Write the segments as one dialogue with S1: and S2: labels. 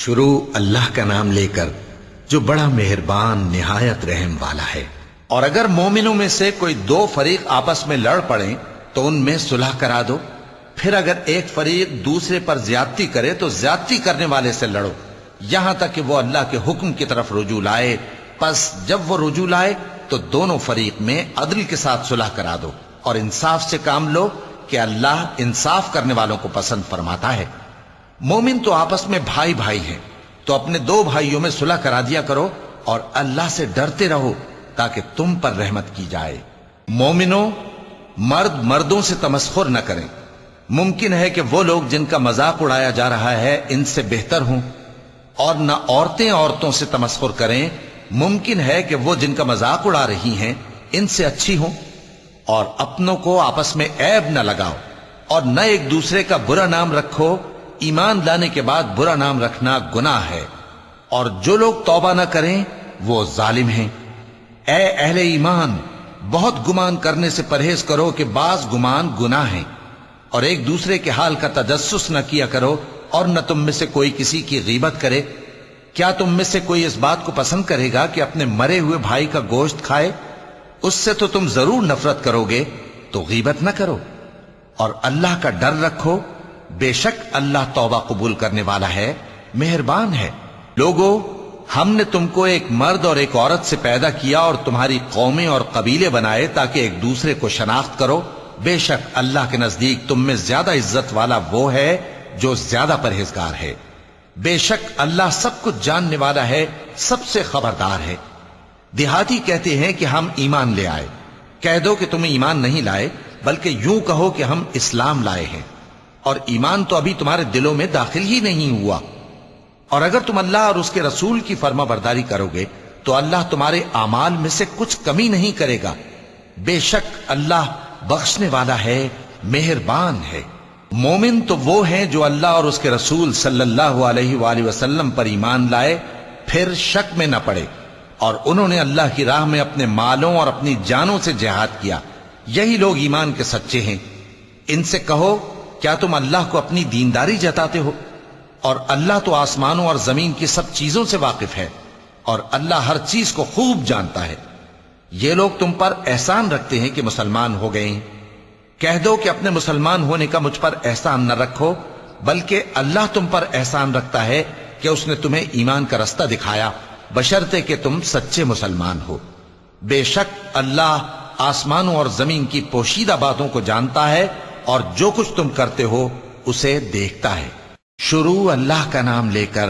S1: شروع اللہ کا نام لے کر جو بڑا مہربان نہایت رحم والا ہے۔ اور اگر مومنوں میں سے کوئی دو فریق آپس میں لڑ پڑیں تو ان میں صلح کرا دو، پھر اگر ایک فریق دوسرے پر زیادتی کرے تو زیادتی کرنے والے سے لڑو یہاں تک کہ وہ اللہ کے حکم کی طرف رجوع لائے۔ پس جب وہ رجوع لائے تو دونوں فریق میں عدل کے ساتھ صلح کرا دو اور انصاف سے کام لو کہ اللہ انصاف کرنے والوں کو پسند فرماتا ہے۔ مومن تو آپس میں بھائی بھائی ہیں، تو اپنے دو بھائیوں میں صلح کرا دیا کرو اور اللہ سے ڈرتے رہو تاکہ تم پر رحمت کی جائے۔ مومنوں، مرد مردوں سے تمسخر نہ کریں۔ ممکن ہے کہ وہ لوگ جن کا مذاق اڑایا جا رہا ہے ان سے بہتر ہوں، اور نہ عورتیں عورتوں سے تمسخر کریں۔ ممکن ہے کہ وہ جن کا مذاق اڑا رہی ہیں ان سے اچھی ہوں۔ اور اپنوں کو آپس میں عیب نہ لگاؤ اور نہ ایک دوسرے کا برا نام رکھو۔ ایمان لانے کے بعد برا نام رکھنا گناہ ہے، اور جو لوگ توبہ نہ کریں وہ ظالم ہیں۔ اے اہل ایمان، بہت گمان کرنے سے پرہیز کرو کہ بعض گمان گناہ ہیں، اور ایک دوسرے کے حال کا تجسس نہ کیا کرو، اور نہ تم میں سے کوئی کسی کی غیبت کرے۔ کیا تم میں سے کوئی اس بات کو پسند کرے گا کہ اپنے مرے ہوئے بھائی کا گوشت کھائے؟ اس سے تو تم ضرور نفرت کرو گے، تو غیبت نہ کرو، اور اللہ کا ڈر رکھو۔ بے شک اللہ توبہ قبول کرنے والا ہے، مہربان ہے۔ لوگو، ہم نے تم کو ایک مرد اور ایک عورت سے پیدا کیا اور تمہاری قومیں اور قبیلے بنائے تاکہ ایک دوسرے کو شناخت کرو۔ بے شک اللہ کے نزدیک تم میں زیادہ عزت والا وہ ہے جو زیادہ پرہیزگار ہے۔ بے شک اللہ سب کچھ جاننے والا ہے، سب سے خبردار ہے۔ دیہاتی کہتے ہیں کہ ہم ایمان لے آئے۔ کہہ دو کہ تم ایمان نہیں لائے، بلکہ یوں کہو کہ ہم اسلام لائے ہیں، اور ایمان تو ابھی تمہارے دلوں میں داخل ہی نہیں ہوا۔ اور اگر تم اللہ اور اس کے رسول کی فرما برداری کرو گے تو اللہ تمہارے اعمال میں سے کچھ کمی نہیں کرے گا۔ بے شک اللہ بخشنے والا ہے، مہربان ہے۔ مومن تو وہ ہیں جو اللہ اور اس کے رسول صلی اللہ علیہ وآلہ وسلم پر ایمان لائے، پھر شک میں نہ پڑے، اور انہوں نے اللہ کی راہ میں اپنے مالوں اور اپنی جانوں سے جہاد کیا۔ یہی لوگ ایمان کے سچے ہیں۔ ان سے کہو، کیا تم اللہ کو اپنی دینداری جتاتے ہو؟ اور اللہ تو آسمانوں اور زمین کی سب چیزوں سے واقف ہے، اور اللہ ہر چیز کو خوب جانتا ہے۔ یہ لوگ تم پر احسان رکھتے ہیں کہ مسلمان ہو گئے ہیں۔ کہہ دو کہ اپنے مسلمان ہونے کا مجھ پر احسان نہ رکھو، بلکہ اللہ تم پر احسان رکھتا ہے کہ اس نے تمہیں ایمان کا رستہ دکھایا، بشرطے کہ تم سچے مسلمان ہو۔ بے شک اللہ آسمانوں اور زمین کی پوشیدہ باتوں کو جانتا ہے، اور جو کچھ تم کرتے ہو اسے دیکھتا ہے۔ شروع اللہ کا نام لے کر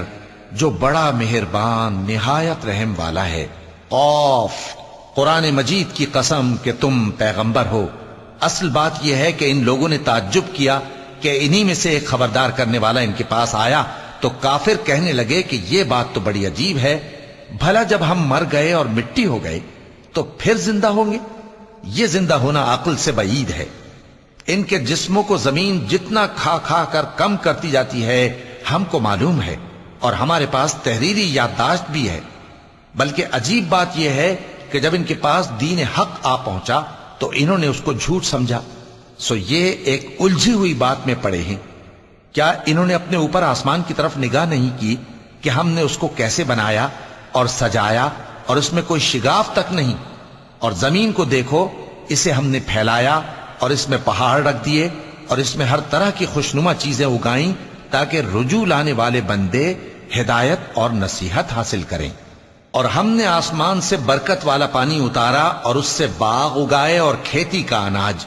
S1: جو بڑا مہربان نہایت رحم والا ہے۔ قاف، قرآن مجید کی قسم کہ تم پیغمبر ہو۔ اصل بات یہ ہے کہ ان لوگوں نے تعجب کیا کہ انہی میں سے ایک خبردار کرنے والا ان کے پاس آیا، تو کافر کہنے لگے کہ یہ بات تو بڑی عجیب ہے، بھلا جب ہم مر گئے اور مٹی ہو گئے تو پھر زندہ ہوں گے؟ یہ زندہ ہونا عقل سے بعید ہے۔ ان کے جسموں کو زمین جتنا کھا کھا کر کم کرتی جاتی ہے ہم کو معلوم ہے، اور ہمارے پاس تحریری یادداشت بھی ہے۔ بلکہ عجیب بات یہ ہے کہ جب ان کے پاس دین حق آ پہنچا تو انہوں نے اس کو جھوٹ سمجھا۔ سو یہ ایک الجھی ہوئی بات میں پڑے ہیں۔ کیا انہوں نے اپنے اوپر آسمان کی طرف نگاہ نہیں کی کہ ہم نے اس کو کیسے بنایا اور سجایا، اور اس میں کوئی شگاف تک نہیں؟ اور زمین کو دیکھو، اسے ہم نے پھیلایا اور اس میں پہاڑ رکھ دیے، اور اس میں ہر طرح کی خوشنما چیزیں اگائیں تاکہ رجوع لانے والے بندے ہدایت اور نصیحت حاصل کریں۔ اور ہم نے آسمان سے برکت والا پانی اتارا اور اس سے باغ اگائے اور کھیتی کا اناج،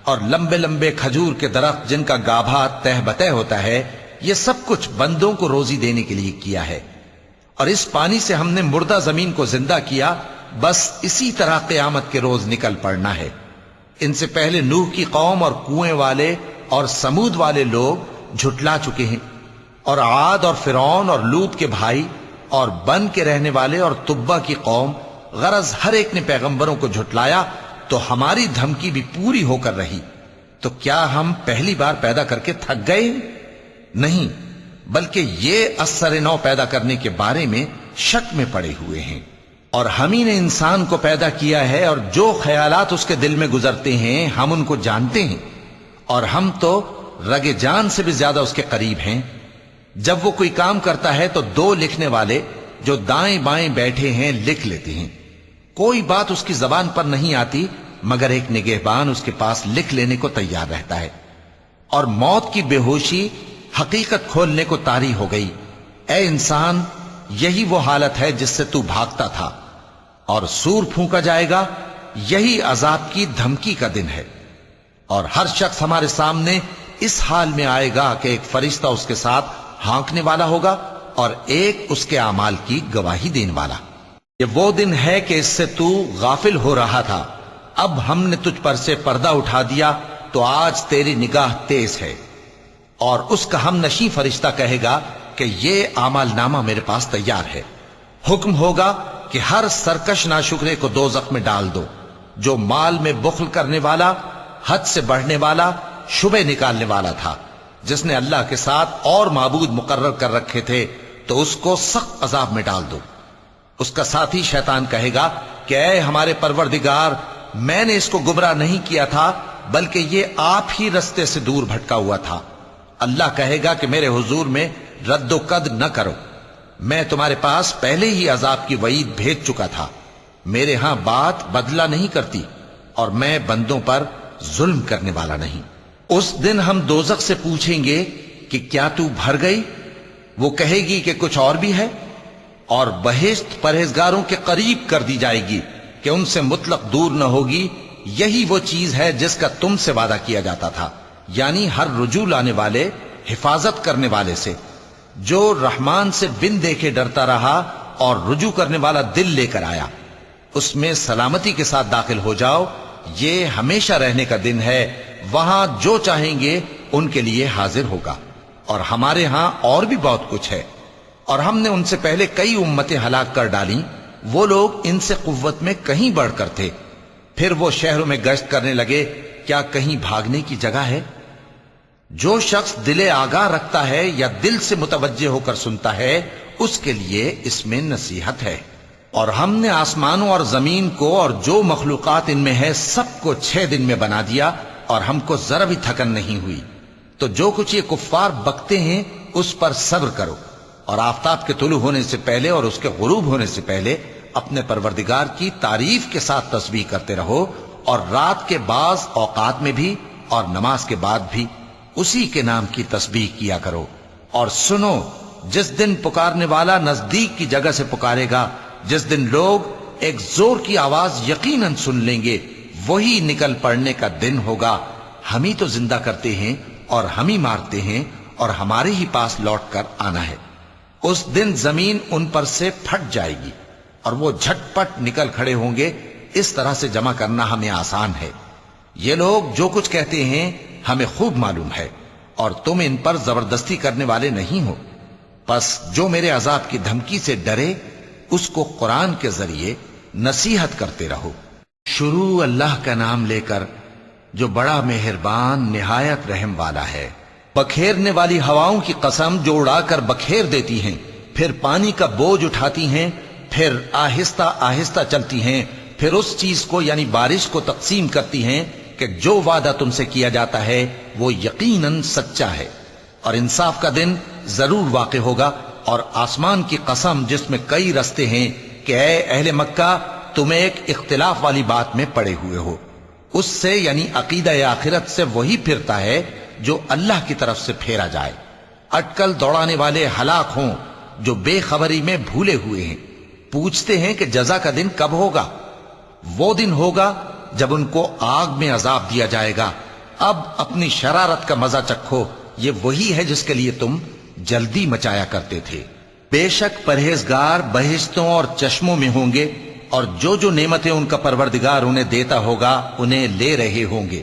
S1: اور لمبے لمبے کھجور کے درخت جن کا گابھا تہ بتہ ہوتا ہے۔ یہ سب کچھ بندوں کو روزی دینے کے لیے کیا ہے۔ اور اس پانی سے ہم نے مردہ زمین کو زندہ کیا، بس اسی طرح قیامت کے روز نکل پڑنا ہے۔ ان سے پہلے نوح کی قوم اور کنویں والے اور سمود والے لوگ جھٹلا چکے ہیں، اور عاد اور فرعون اور لوط کے بھائی اور بن کے رہنے والے اور تبا کی قوم، غرض ہر ایک نے پیغمبروں کو جھٹلایا، تو ہماری دھمکی بھی پوری ہو کر رہی۔ تو کیا ہم پہلی بار پیدا کر کے تھک گئے؟ نہیں، بلکہ یہ اثر نو پیدا کرنے کے بارے میں شک میں پڑے ہوئے ہیں۔ اور ہم ہی نے انسان کو پیدا کیا ہے، اور جو خیالات اس کے دل میں گزرتے ہیں ہم ان کو جانتے ہیں، اور ہم تو رگ جان سے بھی زیادہ اس کے قریب ہیں۔ جب وہ کوئی کام کرتا ہے تو دو لکھنے والے جو دائیں بائیں بیٹھے ہیں لکھ لیتے ہیں. کوئی بات اس کی زبان پر نہیں آتی مگر ایک نگہبان اس کے پاس لکھ لینے کو تیار رہتا ہے. اور موت کی بے ہوشی حقیقت کھولنے کو طاری ہو گئی. اے انسان، یہی وہ حالت ہے جس سے تو بھاگتا تھا، اور سور پھونکا جائے گا، یہی عذاب کی دھمکی کا دن ہے. اور ہر شخص ہمارے سامنے اس حال میں آئے گا کہ ایک فرشتہ اس کے ساتھ ہانکنے والا ہوگا اور ایک اس کے اعمال کی گواہی دینے والا. یہ وہ دن ہے کہ اس سے تو غافل ہو رہا تھا، اب ہم نے تجھ پر سے پردہ اٹھا دیا تو آج تیری نگاہ تیز ہے. اور اس کا ہم نشیں فرشتہ کہے گا کہ یہ اعمال نامہ میرے پاس تیار ہے. حکم ہوگا کہ ہر سرکش ناشکرے کو دوزخ میں ڈال دو، جو مال میں بخل کرنے والا، حد سے بڑھنے والا، شبہ نکالنے والا تھا، جس نے اللہ کے ساتھ اور معبود مقرر کر رکھے تھے، تو اس کو سخت عذاب میں ڈال دو. اس کا ساتھی شیطان کہے گا کہ اے ہمارے پروردگار، میں نے اس کو گمراہ نہیں کیا تھا بلکہ یہ آپ ہی رستے سے دور بھٹکا ہوا تھا. اللہ کہے گا کہ میرے حضور میں رد و قد نہ کرو، میں تمہارے پاس پہلے ہی عذاب کی وعید بھیج چکا تھا. میرے ہاں بات بدلہ نہیں کرتی اور میں بندوں پر ظلم کرنے والا نہیں. اس دن ہم دوزخ سے پوچھیں گے کہ کیا تو بھر گئی؟ وہ کہے گی کہ کچھ اور بھی ہے. اور بہشت پرہیزگاروں کے قریب کر دی جائے گی کہ ان سے مطلق دور نہ ہوگی. یہی وہ چیز ہے جس کا تم سے وعدہ کیا جاتا تھا، یعنی ہر رجوع لانے والے، حفاظت کرنے والے سے. جو رحمان سے بن دیکھے ڈرتا رہا اور رجوع کرنے والا دل لے کر آیا، اس میں سلامتی کے ساتھ داخل ہو جاؤ. یہ ہمیشہ رہنے کا دن ہے، وہاں جو چاہیں گے ان کے لیے حاضر ہوگا. اور ہمارے ہاں اور بھی بہت کچھ ہے، اور ہم نے ان سے پہلے کئی امتیں ہلاک کر ڈالیں. وہ لوگ ان سے قوت میں کہیں بڑھ کر تھے. پھر وہ شہروں میں گشت کرنے لگے، کیا کہیں بھاگنے کی جگہ ہے؟ جو شخص دل آگاہ رکھتا ہے یا دل سے متوجہ ہو کر سنتا ہے، اس کے لیے اس میں نصیحت ہے. اور ہم نے آسمانوں اور زمین کو اور جو مخلوقات ان میں ہے سب کو 6 دن میں بنا دیا، اور ہم کو ذرا بھی تھکن نہیں ہوئی. تو جو کچھ یہ کفار بکتے ہیں اس پر صبر کرو، اور آفتاب کے طلوع ہونے سے پہلے اور اس کے غروب ہونے سے پہلے اپنے پروردگار کی تعریف کے ساتھ تسبیح کرتے رہو، اور رات کے بعض اوقات میں بھی اور نماز کے بعد بھی اسی کے نام کی تسبیح کیا کرو. اور سنو، جس دن پکارنے والا نزدیک کی جگہ سے پکارے گا، جس دن لوگ ایک زور کی آواز یقیناً سن لیں گے، وہی نکل پڑنے کا دن ہوگا. ہم ہی تو زندہ کرتے ہیں اور ہم ہی مارتے ہیں، اور ہمارے ہی پاس لوٹ کر آنا ہے. اس دن زمین ان پر سے پھٹ جائے گی اور وہ جھٹ پٹ نکل کھڑے ہوں گے. اس طرح سے جمع کرنا ہمیں آسان ہے. یہ لوگ جو کچھ کہتے ہیں ہمیں خوب معلوم ہے، اور تم ان پر زبردستی کرنے والے نہیں ہو. پس جو میرے عذاب کی دھمکی سے ڈرے، اس کو قرآن کے ذریعے نصیحت کرتے رہو. شروع اللہ کا نام لے کر جو بڑا مہربان نہایت رحم والا ہے. بکھیرنے والی ہواؤں کی قسم جو اڑا کر بکھیر دیتی ہیں، پھر پانی کا بوجھ اٹھاتی ہیں، پھر آہستہ آہستہ چلتی ہیں، پھر اس چیز کو یعنی بارش کو تقسیم کرتی ہیں کہ جو وعدہ تم سے کیا جاتا ہے وہ یقیناً سچا ہے. اور انصاف کا دن ضرور واقع ہوگا. اور آسمان کی قسم جس میں کئی رستے ہیں کہ اے اہل مکہ، تم ایک اختلاف والی بات میں پڑے ہوئے ہو. اس سے یعنی عقیدہ آخرت سے وہی پھرتا ہے جو اللہ کی طرف سے پھیرا جائے. اٹکل دوڑانے والے ہلاک ہوں جو بے خبری میں بھولے ہوئے ہیں. پوچھتے ہیں کہ جزا کا دن کب ہوگا؟ وہ دن ہوگا جب ان کو آگ میں عذاب دیا جائے گا. اب اپنی شرارت کا مزہ چکھو، یہ وہی ہے جس کے لیے تم جلدی مچایا کرتے تھے. بے شک پرہیزگار بہشتوں اور چشموں میں ہوں گے، اور جو جو نعمتیں ان کا پروردگار انہیں دیتا ہوگا انہیں لے رہے ہوں گے.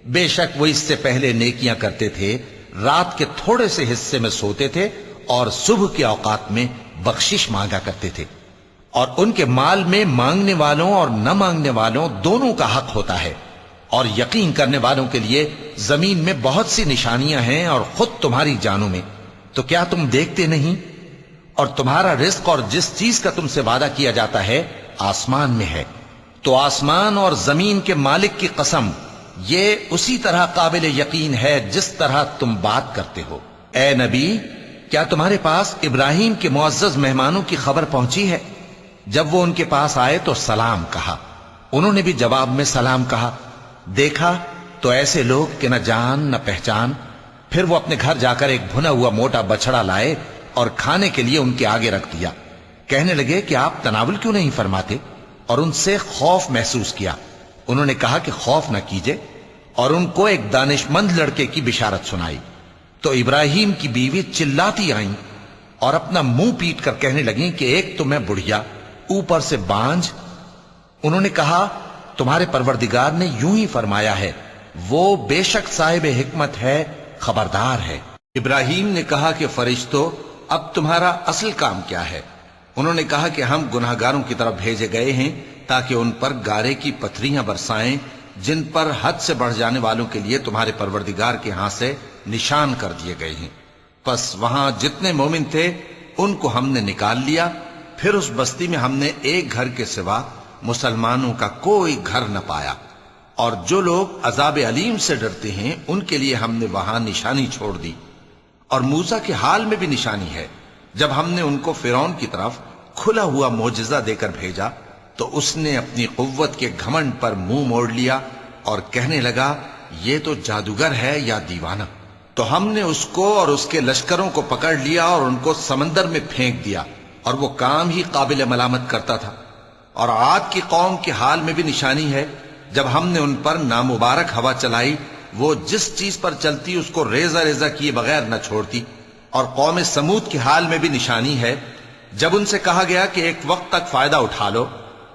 S1: بے شک وہ اس سے پہلے نیکیاں کرتے تھے، رات کے تھوڑے سے حصے میں سوتے تھے اور صبح کے اوقات میں بخشش مانگا کرتے تھے. اور ان کے مال میں مانگنے والوں اور نہ مانگنے والوں دونوں کا حق ہوتا ہے. اور یقین کرنے والوں کے لیے زمین میں بہت سی نشانیاں ہیں، اور خود تمہاری جانوں میں. تو کیا تم دیکھتے نہیں؟ اور تمہارا رزق اور جس چیز کا تم سے وعدہ کیا جاتا ہے آسمان میں ہے. تو آسمان اور زمین کے مالک کی قسم، یہ اسی طرح قابل یقین ہے جس طرح تم بات کرتے ہو. اے نبی، کیا تمہارے پاس ابراہیم کے معزز مہمانوں کی خبر پہنچی ہے؟ جب وہ ان کے پاس آئے تو سلام کہا، انہوں نے بھی جواب میں سلام کہا۔ دیکھا تو ایسے لوگ کہ نہ جان نہ پہچان۔ پھر وہ اپنے گھر جا کر ایک بھنا ہوا موٹا بچڑا لائے اور کھانے کے لیے ان کے آگے رکھ دیا۔ کہنے لگے کہ آپ تناول کیوں نہیں فرماتے؟ اور ان سے خوف محسوس کیا۔ انہوں نے کہا کہ خوف نہ کیجے، اور ان کو ایک دانش مند لڑکے کی بشارت سنائی۔ تو ابراہیم کی بیوی چلاتی آئیں اور اپنا منہ پیٹ کر کہنے لگیں کہ ایک تو میں بڑھیا، اوپر سے بانجھ۔ انہوں نے کہا تمہارے پروردگار نے یوں ہی فرمایا ہے، وہ بے شک صاحب حکمت ہے، خبردار ہے۔ ابراہیم نے کہا کہ فرشتوں، اب تمہارا اصل کام کیا ہے؟ انہوں نے کہا کہ ہم گناہگاروں کی طرف بھیجے گئے ہیں تاکہ ان پر گارے کی پتھریاں برسائیں جن پر حد سے بڑھ جانے والوں کے لیے تمہارے پروردگار کے ہاں سے نشان کر دیے گئے ہیں۔ پس وہاں جتنے مومن تھے ان کو ہم نے نکال لیا، پھر اس بستی میں ہم نے ایک گھر کے سوا مسلمانوں کا کوئی گھر نہ پایا، اور جو لوگ عذاب علیم سے ڈرتے ہیں ان کے لیے ہم نے وہاں نشانی چھوڑ دی۔ اور موسیٰ کے حال میں بھی نشانی ہے، جب ہم نے ان کو فرعون کی طرف کھلا ہوا معجزہ دے کر بھیجا تو اس نے اپنی قوت کے گھمنڈ پر منہ موڑ لیا اور کہنے لگا یہ تو جادوگر ہے یا دیوانہ۔ تو ہم نے اس کو اور اس کے لشکروں کو پکڑ لیا اور ان کو سمندر میں پھینک دیا، اور وہ کام ہی قابل ملامت کرتا تھا۔ اور عاد کی قوم کے حال میں بھی نشانی ہے، جب ہم نے ان پر نامبارک ہوا چلائی، وہ جس چیز پر چلتی اس کو ریزہ ریزہ کیے بغیر نہ چھوڑتی۔ اور قوم سمود کے حال میں بھی نشانی ہے، جب ان سے کہا گیا کہ ایک وقت تک فائدہ اٹھا لو،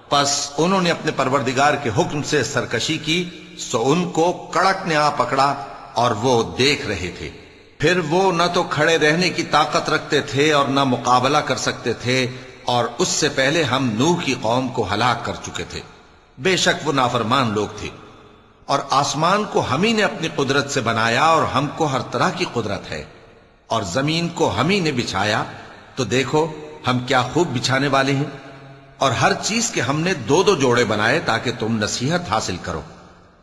S1: پس انہوں نے اپنے پروردگار کے حکم سے سرکشی کی، سو ان کو کڑک نے آ پکڑا اور وہ دیکھ رہے تھے۔ پھر وہ نہ تو کھڑے رہنے کی طاقت رکھتے تھے اور نہ مقابلہ کر سکتے تھے، اور اس سے پہلے ہم نوح کی قوم کو ہلاک کر چکے تھے۔ بے شک وہ نافرمان لوگ تھے۔ اور آسمان کو ہم ہی نے اپنی قدرت سے بنایا، اور ہم کو ہر طرح کی قدرت ہے، اور زمین کو ہم ہی نے بچھایا، تو دیکھو ہم کیا خوب بچھانے والے ہیں۔ اور ہر چیز کے ہم نے دو دو جوڑے بنائے تاکہ تم نصیحت حاصل کرو۔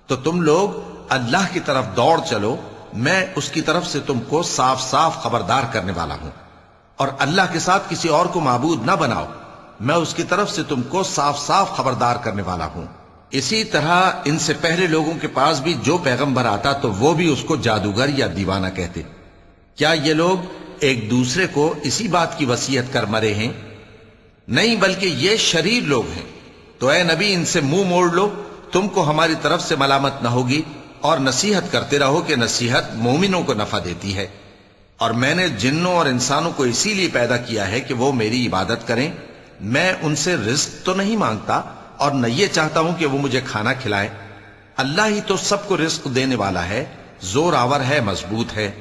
S1: تو تم لوگ اللہ کی طرف دوڑ چلو، میں اس کی طرف سے تم کو صاف صاف خبردار کرنے والا ہوں۔ اور اللہ کے ساتھ کسی اور کو معبود نہ بناؤ، میں اس کی طرف سے تم کو صاف صاف خبردار کرنے والا ہوں۔ اسی طرح ان سے پہلے لوگوں کے پاس بھی جو پیغمبر آتا تو وہ بھی اس کو جادوگر یا دیوانہ کہتے۔ کیا یہ لوگ ایک دوسرے کو اسی بات کی وصیت کر مرے ہیں؟ نہیں، بلکہ یہ شریر لوگ ہیں۔ تو اے نبی ان سے منہ موڑ لو، تم کو ہماری طرف سے ملامت نہ ہوگی، اور نصیحت کرتے رہو کہ نصیحت مومنوں کو نفع دیتی ہے۔ اور میں نے جنوں اور انسانوں کو اسی لیے پیدا کیا ہے کہ وہ میری عبادت کریں۔ میں ان سے رزق تو نہیں مانگتا، اور نہ یہ چاہتا ہوں کہ وہ مجھے کھانا کھلائیں۔ اللہ ہی تو سب کو رزق دینے والا ہے، زور آور ہے، مضبوط ہے۔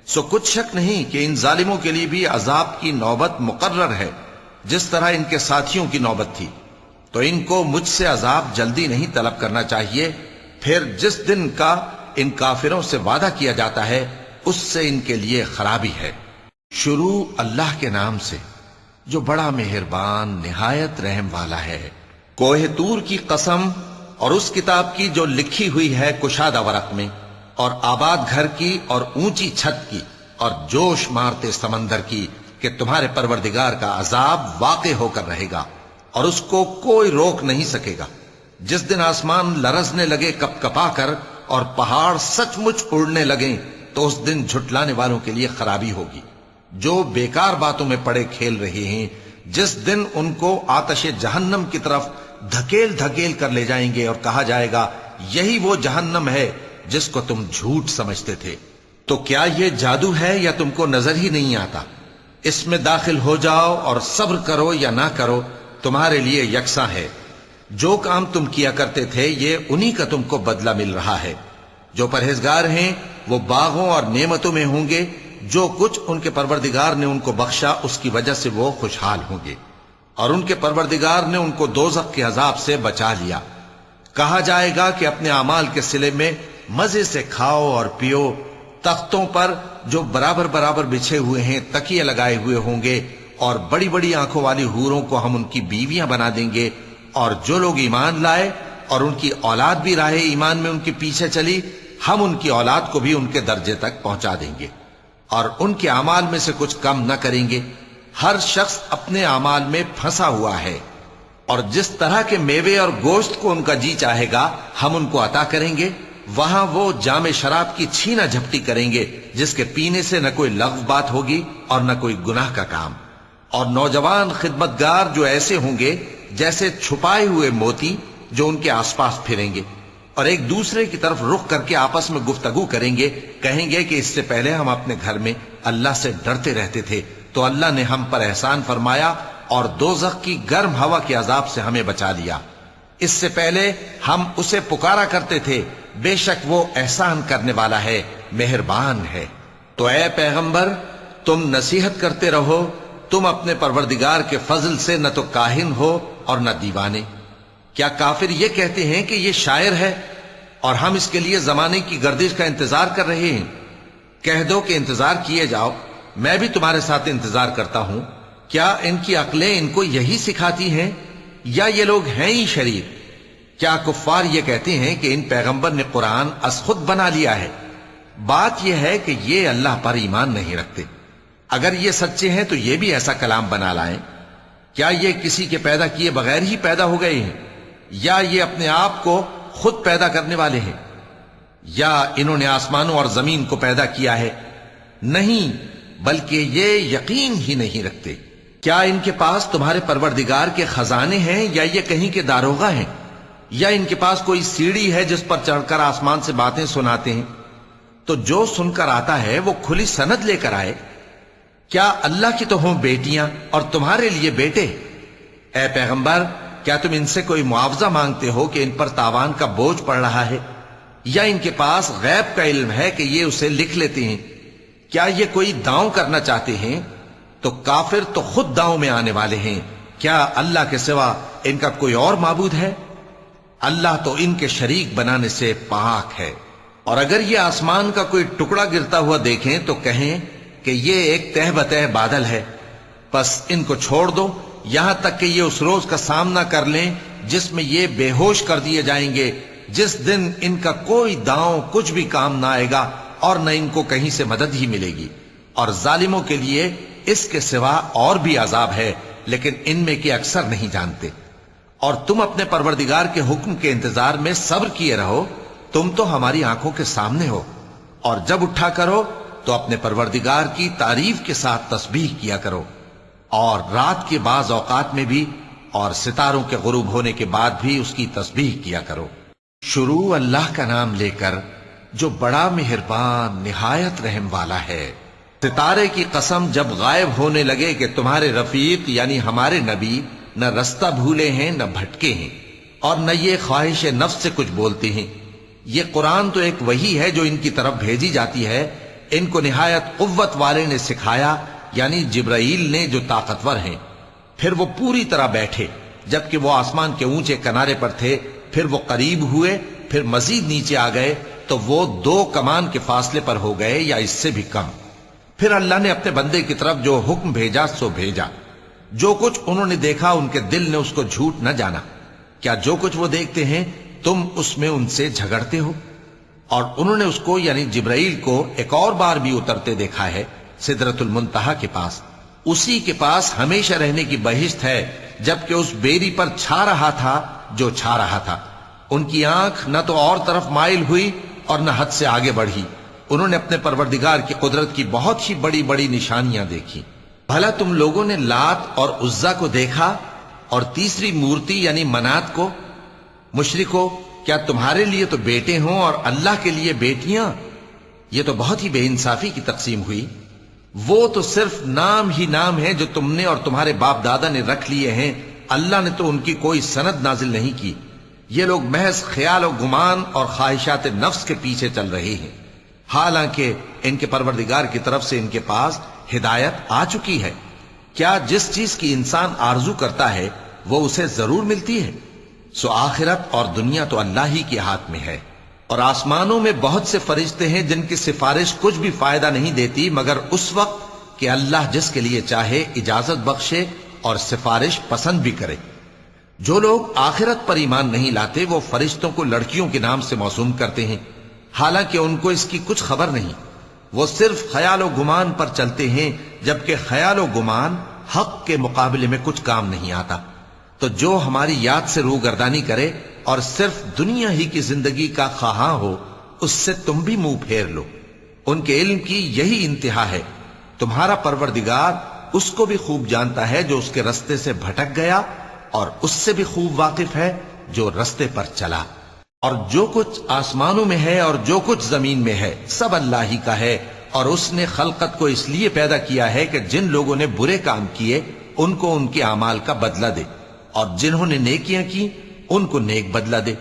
S1: سو کچھ شک نہیں کہ ان ظالموں کے لیے بھی عذاب کی نوبت مقرر ہے، جس طرح ان کے ساتھیوں کی نوبت تھی۔ تو ان کو مجھ سے عذاب جلدی نہیں طلب کرنا چاہیے، پھر جس دن کا ان کافروں سے وعدہ کیا جاتا ہے اس سے ان کے لیے خرابی ہے۔ شروع اللہ کے نام سے جو بڑا مہربان نہایت رحم والا ہے۔ کوہ طور کی قسم، اور اس کتاب کی جو لکھی ہوئی ہے کشادہ ورق میں، اور آباد گھر کی، اور اونچی چھت کی، اور جوش مارتے سمندر کی، کہ تمہارے پروردگار کا عذاب واقع ہو کر رہے گا اور اس کو کوئی روک نہیں سکے گا۔ جس دن آسمان لرزنے لگے کپ کپا کر اور پہاڑ سچ مچ اڑنے لگیں، تو اس دن جھٹلانے والوں کے لیے خرابی ہوگی جو بیکار باتوں میں پڑے کھیل رہے ہیں۔ جس دن ان کو آتش جہنم کی طرف دھکیل دھکیل کر لے جائیں گے اور کہا جائے گا یہی وہ جہنم ہے جس کو تم جھوٹ سمجھتے تھے۔ تو کیا یہ جادو ہے یا تم کو نظر ہی نہیں آتا؟ اس میں داخل ہو جاؤ اور صبر کرو یا نہ کرو، تمہارے لیے یکساں ہے۔ جو کام تم کیا کرتے تھے یہ انہی کا تم کو بدلہ مل رہا ہے۔ جو پرہیزگار ہیں وہ باغوں اور نعمتوں میں ہوں گے، جو کچھ ان کے پروردگار نے ان کو بخشا اس کی وجہ سے وہ خوشحال ہوں گے، اور ان کے پروردگار نے ان کو دوزخ کے عذاب سے بچا لیا۔ کہا جائے گا کہ اپنے اعمال کے صلے میں مزے سے کھاؤ اور پیو، تختوں پر جو برابر برابر بچھے ہوئے ہیں تکیے لگائے ہوئے ہوں گے، اور بڑی بڑی آنکھوں والی حوروں کو ہم ان کی بیویاں بنا دیں گے۔ اور جو لوگ ایمان لائے اور ان کی اولاد بھی راہ ایمان میں ان کے پیچھے چلی، ہم ان کی اولاد کو بھی ان کے درجے تک پہنچا دیں گے۔ اور ان کے اعمال میں سے کچھ کم نہ کریں گے۔ ہر شخص اپنے اعمال میں پھنسا ہوا ہے، اور جس طرح کے میوے اور گوشت کو ان کا جی چاہے گا ہم ان کو عطا کریں گے۔ وہاں وہ جام شراب کی چھینا جھپٹی کریں گے جس کے پینے سے نہ کوئی لغو بات ہوگی اور نہ کوئی گناہ کا کام۔ اور نوجوان خدمتگار جو ایسے ہوں گے جیسے چھپائے ہوئے موتی جو ان کے آس پاس پھریں گے، اور ایک دوسرے کی طرف رخ کر کے آپس میں گفتگو کریں گے، کہیں گے کہ اس سے پہلے ہم اپنے گھر میں اللہ سے ڈرتے رہتے تھے تو اللہ نے ہم پر احسان فرمایا اور دوزخ کی گرم ہوا کے عذاب سے ہمیں بچا لیا۔ اس سے پہلے ہم اسے پکارا کرتے تھے، بے شک وہ احسان کرنے والا ہے، مہربان ہے۔ تو اے پیغمبر تم نصیحت کرتے رہو، تم اپنے پروردگار کے فضل سے نہ تو کاہن ہو اور نہ دیوانے۔ کیا کافر یہ کہتے ہیں کہ یہ شاعر ہے اور ہم اس کے لیے زمانے کی گردش کا انتظار کر رہے ہیں؟ کہہ دو کہ انتظار کیے جاؤ، میں بھی تمہارے ساتھ انتظار کرتا ہوں۔ کیا ان کی عقلیں ان کو یہی سکھاتی ہیں یا یہ لوگ ہیں ہی شریر؟ کیا کفار یہ کہتے ہیں کہ ان پیغمبر نے قرآن از خود بنا لیا ہے؟ بات یہ ہے کہ یہ اللہ پر ایمان نہیں رکھتے۔ اگر یہ سچے ہیں تو یہ بھی ایسا کلام بنا لائیں۔ کیا یہ کسی کے پیدا کیے بغیر ہی پیدا ہو گئے ہیں، یا یہ اپنے آپ کو خود پیدا کرنے والے ہیں، یا انہوں نے آسمانوں اور زمین کو پیدا کیا ہے؟ نہیں، بلکہ یہ یقین ہی نہیں رکھتے۔ کیا ان کے پاس تمہارے پروردگار کے خزانے ہیں یا یہ کہیں کے داروغہ ہیں، یا ان کے پاس کوئی سیڑھی ہے جس پر چڑھ کر آسمان سے باتیں سناتے ہیں؟ تو جو سن کر آتا ہے وہ کھلی سند لے کر آئے۔ کیا اللہ کی تو ہوں بیٹیاں اور تمہارے لیے بیٹے؟ اے پیغمبر کیا تم ان سے کوئی معاوضہ مانگتے ہو کہ ان پر تاوان کا بوجھ پڑ رہا ہے، یا ان کے پاس غیب کا علم ہے کہ یہ اسے لکھ لیتے ہیں؟ کیا یہ کوئی داؤں کرنا چاہتے ہیں؟ تو کافر تو خود داؤں میں آنے والے ہیں۔ کیا اللہ کے سوا ان کا کوئی اور معبود ہے؟ اللہ تو ان کے شریک بنانے سے پاک ہے۔ اور اگر یہ آسمان کا کوئی ٹکڑا گرتا ہوا دیکھیں تو کہیں کہ یہ ایک تہ بتہ بادل ہے، پس ان کو چھوڑ دو یہاں تک کہ یہ اس روز کا سامنا کر لیں جس میں یہ بے ہوش کر دیے جائیں گے، جس دن ان کا کوئی داؤں کچھ بھی کام نہ آئے گا اور نہ ان کو کہیں سے مدد ہی ملے گی۔ اور ظالموں کے لیے اس کے سوا اور بھی عذاب ہے، لیکن ان میں کے اکثر نہیں جانتے۔ اور تم اپنے پروردگار کے حکم کے انتظار میں صبر کیے رہو، تم تو ہماری آنکھوں کے سامنے ہو۔ اور جب اٹھا کرو تو اپنے پروردگار کی تعریف کے ساتھ تسبیح کیا کرو، اور رات کے بعض اوقات میں بھی اور ستاروں کے غروب ہونے کے بعد بھی اس کی تسبیح کیا کرو۔ شروع اللہ کا نام لے کر جو بڑا مہربان نہایت رحم والا ہے۔ ستارے کی قسم جب غائب ہونے لگے کہ تمہارے رفیق یعنی ہمارے نبی نہ رستہ بھولے ہیں نہ بھٹکے ہیں، اور نہ یہ خواہش نفس سے کچھ بولتے ہیں۔ یہ قرآن تو ایک وحی ہے جو ان کی طرف بھیجی جاتی ہے، ان کو نہایت قوت والے نے سکھایا، یعنی جبرائیل نے جو طاقتور ہیں۔ پھر وہ پوری طرح بیٹھے جبکہ وہ آسمان کے اونچے کنارے پر تھے، پھر وہ قریب ہوئے، پھر مزید نیچے آ گئے تو وہ 2 کمان کے فاصلے پر ہو گئے یا اس سے بھی کم۔ پھر اللہ نے اپنے بندے کی طرف جو حکم بھیجا سو بھیجا۔ جو کچھ انہوں نے دیکھا ان کے دل نے اس کو جھوٹ نہ جانا۔ کیا جو کچھ وہ دیکھتے ہیں تم اس میں ان سے جھگڑتے ہو؟ اور انہوں نے اس کو یعنی جبرائیل کو ایک اور بار بھی اترتے دیکھا ہے سدرۃ المنتہا کے پاس۔ اسی کے پاس ہمیشہ رہنے کی بہشت ہے، جبکہ اس بیری پر چھا رہا تھا جو چھا رہا تھا۔ ان کی آنکھ نہ تو اور طرف مائل ہوئی اور نہ حد سے آگے بڑھی۔ انہوں نے اپنے پروردگار کی قدرت کی بہت ہی بڑی بڑی نشانیاں دیکھی۔ بھلا تم لوگوں نے لات اور عزا کو دیکھا اور تیسری مورتی یعنی منات کو؟ مشرکو کیا تمہارے لیے تو بیٹے ہوں اور اللہ کے لیے بیٹیاں؟ یہ تو بہت ہی بے انصافی کی تقسیم ہوئی۔ وہ تو صرف نام ہی نام ہے جو تم نے اور تمہارے باپ دادا نے رکھ لیے ہیں، اللہ نے تو ان کی کوئی سند نازل نہیں کی۔ یہ لوگ محض خیال و گمان اور خواہشات نفس کے پیچھے چل رہے ہیں، حالانکہ ان کے پروردگار کی طرف سے ان کے پاس ہدایت آ چکی ہے۔ کیا جس چیز کی انسان آرزو کرتا ہے وہ اسے ضرور ملتی ہے؟ سو آخرت اور دنیا تو اللہ ہی کے ہاتھ میں ہے۔ اور آسمانوں میں بہت سے فرشتے ہیں جن کی سفارش کچھ بھی فائدہ نہیں دیتی مگر اس وقت کہ اللہ جس کے لیے چاہے اجازت بخشے اور سفارش پسند بھی کرے۔ جو لوگ آخرت پر ایمان نہیں لاتے وہ فرشتوں کو لڑکیوں کے نام سے موسوم کرتے ہیں، حالانکہ ان کو اس کی کچھ خبر نہیں۔ وہ صرف خیال و گمان پر چلتے ہیں، جبکہ خیال و گمان حق کے مقابلے میں کچھ کام نہیں آتا۔ تو جو ہماری یاد سے روگردانی کرے اور صرف دنیا ہی کی زندگی کا خواہاں ہو، اس سے تم بھی منہ پھیر لو۔ ان کے علم کی یہی انتہا ہے۔ تمہارا پروردگار اس کو بھی خوب جانتا ہے جو اس کے رستے سے بھٹک گیا، اور اس سے بھی خوب واقف ہے جو رستے پر چلا۔ اور جو کچھ آسمانوں میں ہے اور جو کچھ زمین میں ہے سب اللہ ہی کا ہے، اور اس نے خلقت کو اس لیے پیدا کیا ہے کہ جن لوگوں نے برے کام کیے ان کو ان کے اعمال کا بدلہ دے، اور جنہوں نے نیکیاں کی ان کو نیک بدلہ دے۔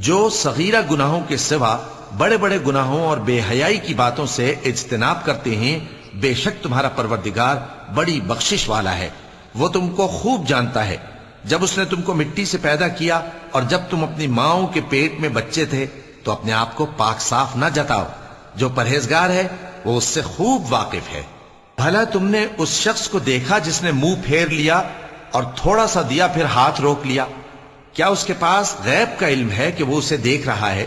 S1: جو صغیرہ گناہوں کے سوا بڑے بڑے گناہوں اور بے حیائی کی باتوں سے اجتناب کرتے ہیں، بے شک تمہارا پروردگار بڑی بخشش والا ہے۔ وہ تم کو خوب جانتا ہے۔ جب اس نے تم کو مٹی سے پیدا کیا اور جب تم اپنی ماؤں کے پیٹ میں بچے تھے تو اپنے آپ کو پاک صاف نہ جتاؤ۔ جو پرہیزگار ہے وہ اس سے خوب واقف ہے۔ بھلا تم نے اس شخص کو دیکھا جس نے منہ پھیر لیا اور تھوڑا سا دیا پھر ہاتھ روک لیا؟ کیا اس کے پاس غیب کا علم ہے کہ وہ اسے دیکھ رہا ہے؟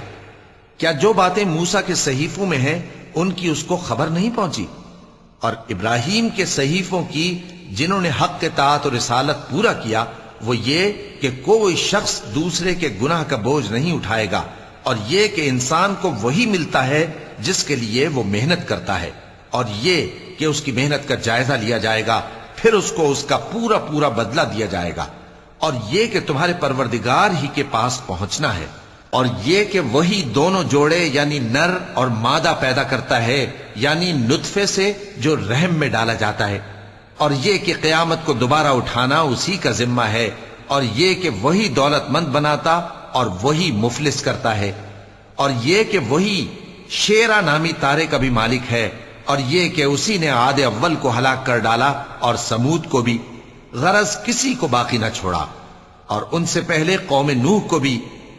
S1: کیا جو باتیں موسیٰ کے صحیفوں میں ہیں ان کی اس کو خبر نہیں پہنچی؟ اور ابراہیم کے صحیفوں کی جنہوں نے حق اطاعت اور رسالت پورا کیا، وہ یہ کہ کوئی شخص دوسرے کے گناہ کا بوجھ نہیں اٹھائے گا، اور یہ کہ انسان کو وہی ملتا ہے جس کے لیے وہ محنت کرتا ہے، اور یہ کہ اس کی محنت کا جائزہ لیا جائے گا، پھر اس کو اس کا پورا پورا بدلہ دیا جائے گا، اور یہ کہ تمہارے پروردگار ہی کے پاس پہنچنا ہے، اور یہ کہ وہی دونوں جوڑے یعنی نر اور مادہ پیدا کرتا ہے، یعنی نطفے سے جو رحم میں ڈالا جاتا ہے، اور یہ کہ قیامت کو دوبارہ اٹھانا اسی کا ذمہ ہے، اور یہ کہ وہی دولت مند بناتا اور وہی مفلس کرتا ہے، اور یہ کہ وہی شیرا نامی تارے کا بھی مالک ہے، اور یہ کہ اسی نے عاد اول کو ہلاک کر ڈالا اور سمود کو بھی، غرض کسی کو باقی نہ چھوڑا، اور ان سے پہلے قوم نوح کو بھی۔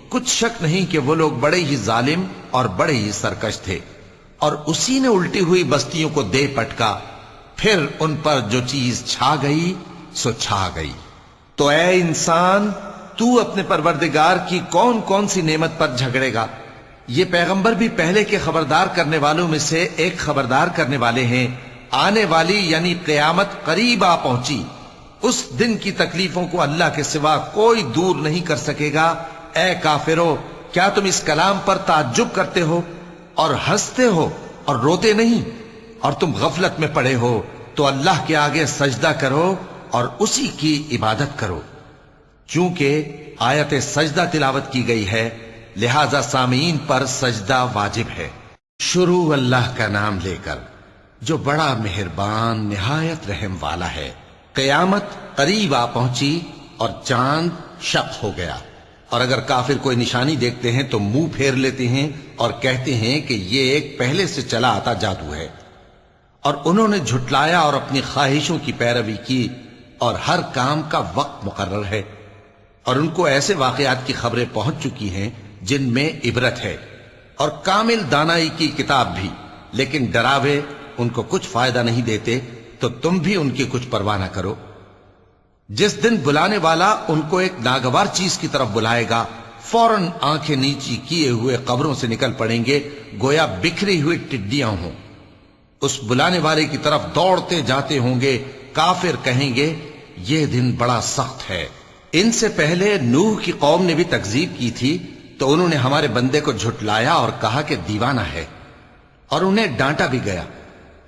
S1: کچھ شک نہیں کہ وہ لوگ بڑے ہی ظالم اور بڑے ہی سرکش تھے، اور اسی نے الٹی ہوئی بستیوں کو دے پٹکا، پھر ان پر جو چیز چھا گئی سو چھا گئی۔ تو اے انسان، تو اپنے پروردگار کی کون کون سی نعمت پر جھگڑے گا؟ یہ پیغمبر بھی پہلے کے خبردار کرنے والوں میں سے ایک خبردار کرنے والے ہیں۔ آنے والی یعنی قیامت قریب آ پہنچی، اس دن کی تکلیفوں کو اللہ کے سوا کوئی دور نہیں کر سکے گا۔ اے کافرو، کیا تم اس کلام پر تعجب کرتے ہو اور ہنستے ہو اور روتے نہیں؟ اور تم غفلت میں پڑے ہو تو اللہ کے آگے سجدہ کرو اور اسی کی عبادت کرو۔ چونکہ آیت سجدہ تلاوت کی گئی ہے لہذا سامعین پر سجدہ واجب ہے۔ شروع اللہ کا نام لے کر جو بڑا مہربان نہایت رحم والا ہے۔ قیامت قریب آ پہنچی اور چاند شق ہو گیا، اور اگر کافر کوئی نشانی دیکھتے ہیں تو منہ پھیر لیتے ہیں اور کہتے ہیں کہ یہ ایک پہلے سے چلا آتا جادو ہے، اور انہوں نے جھٹلایا اور اپنی خواہشوں کی پیروی کی، اور ہر کام کا وقت مقرر ہے، اور ان کو ایسے واقعات کی خبریں پہنچ چکی ہیں جن میں عبرت ہے، اور کامل دانائی کی کتاب بھی، لیکن ڈراوے ان کو کچھ فائدہ نہیں دیتے، تو تم بھی ان کی کچھ پرواہ نہ کرو۔ جس دن بلانے والا ان کو ایک ناگوار چیز کی طرف بلائے گا، فوراً آنکھیں نیچی کیے ہوئے قبروں سے نکل پڑیں گے گویا بکھری ہوئی ٹڈیاں ہوں۔ اس بلانے والے کی طرف دوڑتے جاتے ہوں گے، کافر کہیں گے یہ دن بڑا سخت ہے۔ ان سے پہلے نوح کی قوم نے بھی تکذیب کی تھی، تو انہوں نے ہمارے بندے کو جھٹلایا اور کہا کہ دیوانہ ہے، اور انہیں ڈانٹا بھی گیا۔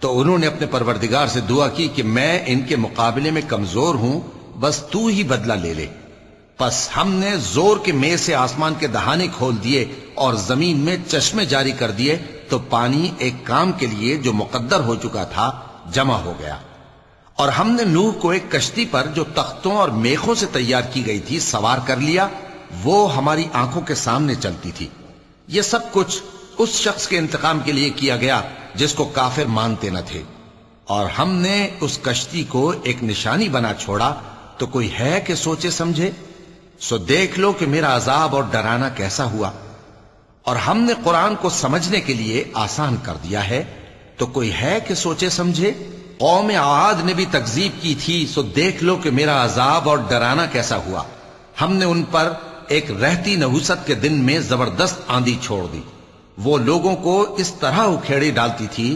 S1: تو انہوں نے اپنے پروردگار سے دعا کی کہ میں ان کے مقابلے میں کمزور ہوں، بس تو ہی بدلہ لے لے۔ پس ہم نے زور کے میں سے آسمان کے دہانے کھول دیے اور زمین میں چشمے جاری کر دیے، تو پانی ایک کام کے لیے جو مقدر ہو چکا تھا جمع ہو گیا۔ اور ہم نے نوح کو ایک کشتی پر جو تختوں اور میخوں سے تیار کی گئی تھی سوار کر لیا، وہ ہماری آنکھوں کے سامنے چلتی تھی۔ یہ سب کچھ اس شخص کے انتقام کے لیے کیا گیا جس کو کافر مانتے نہ تھے، اور ہم نے اس کشتی کو ایک نشانی بنا چھوڑا، تو کوئی ہے کہ سوچے سمجھے؟ سو دیکھ لو کہ میرا عذاب اور ڈرانا کیسا ہوا۔ اور ہم نے قرآن کو سمجھنے کے لیے آسان کر دیا ہے، تو کوئی ہے کہ سوچے سمجھے؟ قوم عاد نے بھی تکذیب کی تھی، سو دیکھ لو کہ میرا عذاب اور ڈرانا کیسا ہوا۔ ہم نے ان پر ایک رہتی نحوست کے دن میں زبردست آندھی چھوڑ دی، وہ لوگوں کو اس طرح اکھیڑے ڈالتی تھی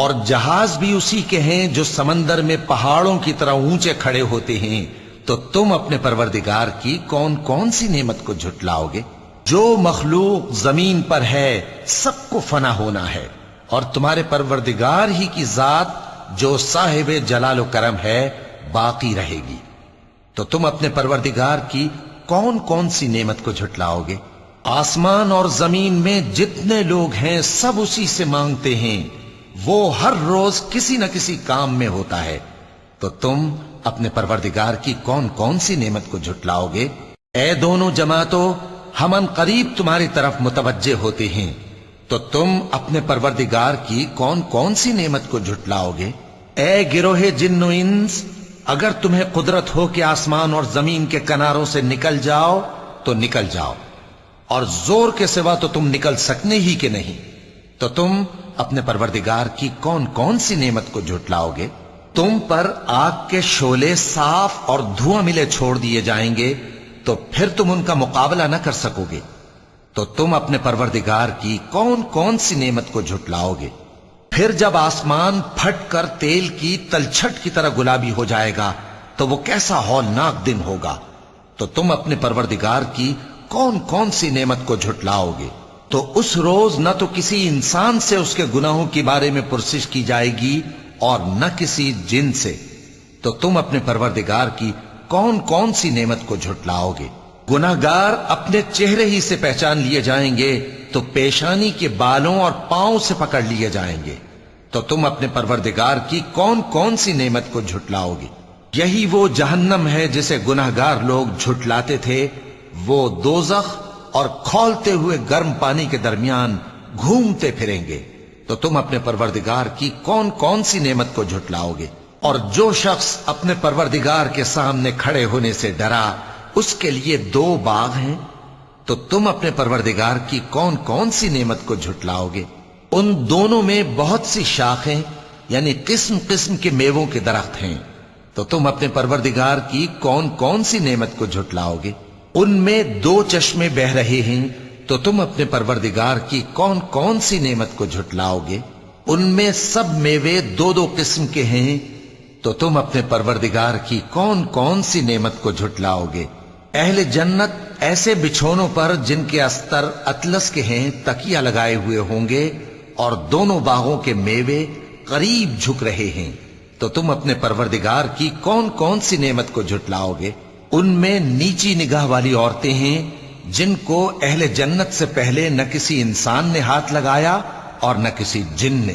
S1: اور جہاز بھی اسی کے ہیں جو سمندر میں پہاڑوں کی طرح اونچے کھڑے ہوتے ہیں، تو تم اپنے پروردگار کی کون کون سی نعمت کو جھٹلاؤ گے؟ جو مخلوق زمین پر ہے سب کو فنا ہونا ہے، اور تمہارے پروردگار ہی کی ذات جو صاحب جلال و کرم ہے باقی رہے گی۔ تو تم اپنے پروردگار کی کون کون سی نعمت کو جھٹلاؤ گے؟ آسمان اور زمین میں جتنے لوگ ہیں سب اسی سے مانگتے ہیں، وہ ہر روز کسی نہ کسی کام میں ہوتا ہے، تو تم اپنے پروردگار کی کون کون سی نعمت کو جھٹلاؤ گے؟ اے دونوں جماعتوں، ہم ان قریب تمہاری طرف متوجہ ہوتے ہیں، تو تم اپنے پروردگار کی کون کون سی نعمت کو جھٹلاؤ گے؟ اے گروہ جن و انس، اگر تمہیں قدرت ہو کہ آسمان اور زمین کے کناروں سے نکل جاؤ تو نکل جاؤ، اور زور کے سوا تو تم نکل سکنے ہی کہ نہیں، تو تم اپنے پروردگار کی کون کون سی نعمت کو جھٹلاؤ گے؟ تم پر آگ کے شعلے صاف اور دھواں ملے چھوڑ دیے جائیں گے، تو پھر تم ان کا مقابلہ نہ کر سکو گے، تو تم اپنے پروردگار کی کون کون سی نعمت کو جھٹلاؤ گے؟ پھر جب آسمان پھٹ کر تیل کی تلچھٹ کی طرح گلابی ہو جائے گا تو وہ کیسا ہولناک دن ہوگا، تو تم اپنے پروردگار کی کون کون سی نعمت کو جھٹلاؤ گے؟ تو اس روز نہ تو کسی انسان سے اس کے گناہوں کے بارے میں پرسش کی جائے گی اور نہ کسی جن سے، تو تم اپنے پروردگار کی کون کون سی نعمت کو جھٹلاؤ گے؟ گناہگار اپنے چہرے ہی سے پہچان لیے جائیں گے تو پیشانی کے بالوں اور پاؤں سے پکڑ لیے جائیں گے، تو تم اپنے پروردگار کی کون کون سی نعمت کو جھٹلاؤ گے؟ یہی وہ جہنم ہے جسے گناہگار لوگ جھٹلاتے تھے، وہ دوزخ اور کھولتے ہوئے گرم پانی کے درمیان گھومتے پھریں گے، تو تم اپنے پروردگار کی کون کون سی نعمت کو جھٹلاؤ گے؟ اور جو شخص اپنے پروردگار کے سامنے کھڑے ہونے سے ڈرا اس کے لیے 2 باغ ہیں، تو تم اپنے پروردگار کی کون کون سی نعمت کو جھٹلاؤ گے؟ ان دونوں میں بہت سی شاخیں یعنی قسم قسم کے میووں کے درخت ہیں، تو تم اپنے پروردگار کی کون کون سی نعمت کو جھٹلاؤ گے؟ ان میں 2 چشمے بہ رہے ہیں، تو تم اپنے پروردگار کی کون کون سی نعمت کو جھٹلاؤ گے؟ ان میں سب میوے 2 قسم کے ہیں، تو تم اپنے پروردگار کی کون کون سی نعمت کو جھٹلاؤ گے؟ اہل جنت ایسے بچھونوں پر جن کے استر اطلس کے ہیں تکیہ لگائے ہوئے ہوں گے، اور دونوں باغوں کے میوے قریب جھک رہے ہیں، تو تم اپنے پروردگار کی کون کون سی نعمت کو جھٹلاؤ گے؟ ان میں نیچی نگاہ والی عورتیں ہیں جن کو اہل جنت سے پہلے نہ کسی انسان نے ہاتھ لگایا اور نہ کسی جن نے،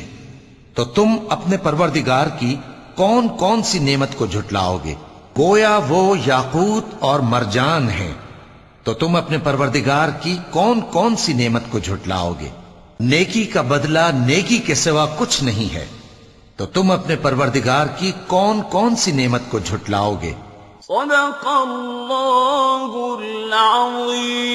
S1: تو تم اپنے پروردگار کی کون کون سی نعمت کو جھٹلاؤ گے؟ گویا وہ یاقوت اور مرجان ہیں، تو تم اپنے پروردگار کی کون کون سی نعمت کو جھٹلاؤ گے؟ نیکی کا بدلہ نیکی کے سوا کچھ نہیں ہے، تو تم اپنے پروردگار کی کون کون سی نعمت کو جھٹلاؤ گے؟
S2: صدق اللہ العظیم۔